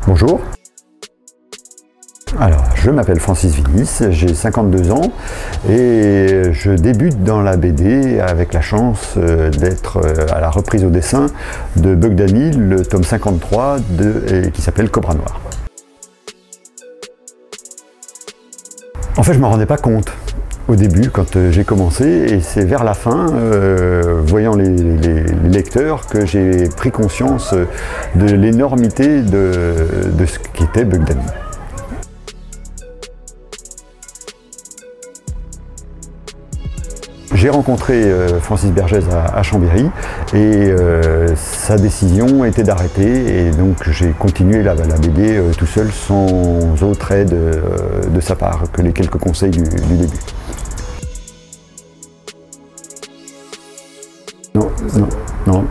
Bonjour. Alors, je m'appelle Francis Vinis, j'ai 52 ans et je débute dans la BD avec la chance d'être à la reprise au dessin de Bug Danny, le tome 53 qui s'appelle Cobra Noir. En fait, je ne m'en rendais pas compte au début quand j'ai commencé, et c'est vers la fin, voyant les lecteurs, que j'ai pris conscience de l'énormité de ce qu'était Bug Danny. J'ai rencontré Francis Bergès à Chambéry et sa décision était d'arrêter, et donc j'ai continué la BD tout seul, sans autre aide de sa part que les quelques conseils du début. Non.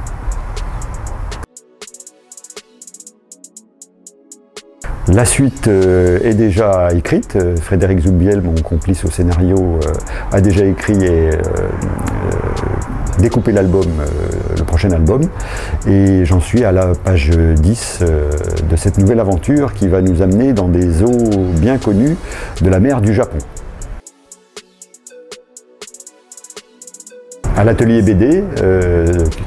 La suite est déjà écrite. Frédéric Zoubiel, mon complice au scénario, a déjà écrit et découpé l'album, le prochain album. Et j'en suis à la page 10 de cette nouvelle aventure qui va nous amener dans des eaux bien connues de la mer du Japon. À l'atelier BD,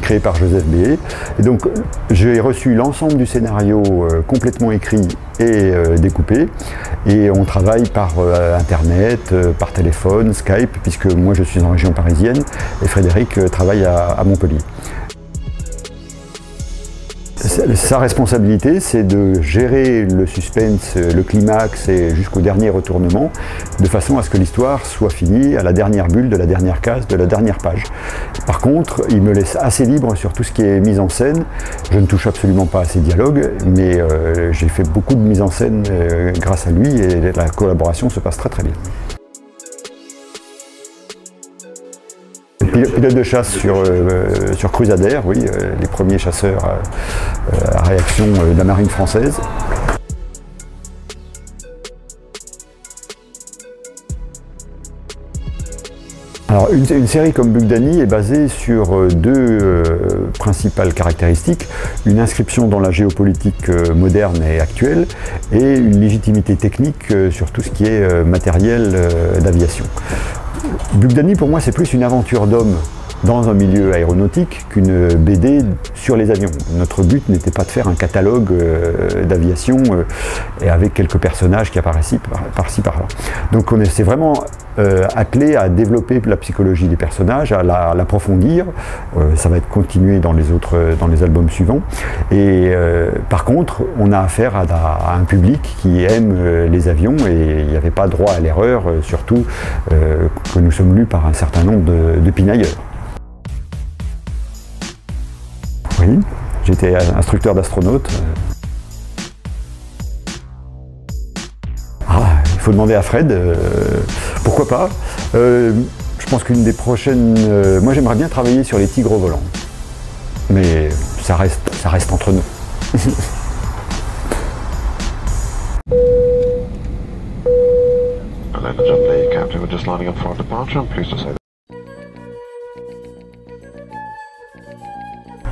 créé par Joseph Béé. Et donc j'ai reçu l'ensemble du scénario complètement écrit et découpé, et on travaille par internet, par téléphone, Skype, puisque moi je suis en région parisienne et Frédéric travaille à Montpellier. Sa responsabilité, c'est de gérer le suspense, le climax et jusqu'au dernier retournement, de façon à ce que l'histoire soit finie à la dernière bulle de la dernière case, de la dernière page. Par contre, il me laisse assez libre sur tout ce qui est mise en scène. Je ne touche absolument pas à ses dialogues, mais j'ai fait beaucoup de mise en scène grâce à lui, et la collaboration se passe très très bien. Pilote de chasse sur Crusader, oui, les premiers chasseurs à réaction de la marine française. Alors, une série comme Bug Danny est basée sur deux principales caractéristiques: une inscription dans la géopolitique moderne et actuelle, et une légitimité technique sur tout ce qui est matériel d'aviation. Bug Danny, pour moi, c'est plus une aventure d'homme dans un milieu aéronautique qu'une BD sur les avions. Notre but n'était pas de faire un catalogue d'aviation et avec quelques personnages qui apparaissent par-ci par-là. Donc on s'est vraiment attelé à développer la psychologie des personnages, à l'approfondir. Ça va être continué dans les albums suivants. Et par contre, on a affaire à un public qui aime les avions, et il n'y avait pas droit à l'erreur, surtout que nous sommes lus par un certain nombre de pinailleurs. Oui, j'étais instructeur d'astronaute. Il faut demander à Fred, pourquoi pas. Je pense qu'une des prochaines... moi j'aimerais bien travailler sur les tigres volants, mais ça reste entre nous.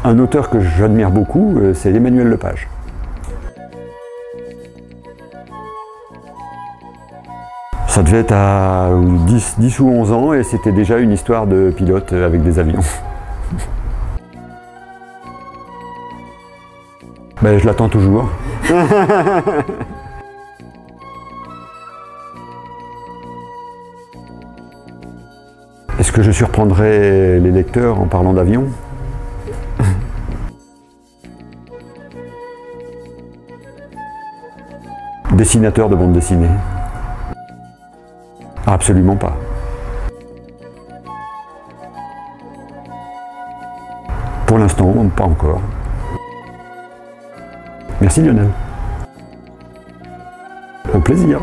Un auteur que j'admire beaucoup, c'est Emmanuel Lepage. Ça devait être à 10 ou 11 ans, et c'était déjà une histoire de pilote avec des avions. Ben, je l'attends toujours. Est-ce que je surprendrai les lecteurs en parlant d'avion ? Dessinateur de bande dessinée? Absolument pas. Pour l'instant, pas encore. Merci Lionel. Au plaisir.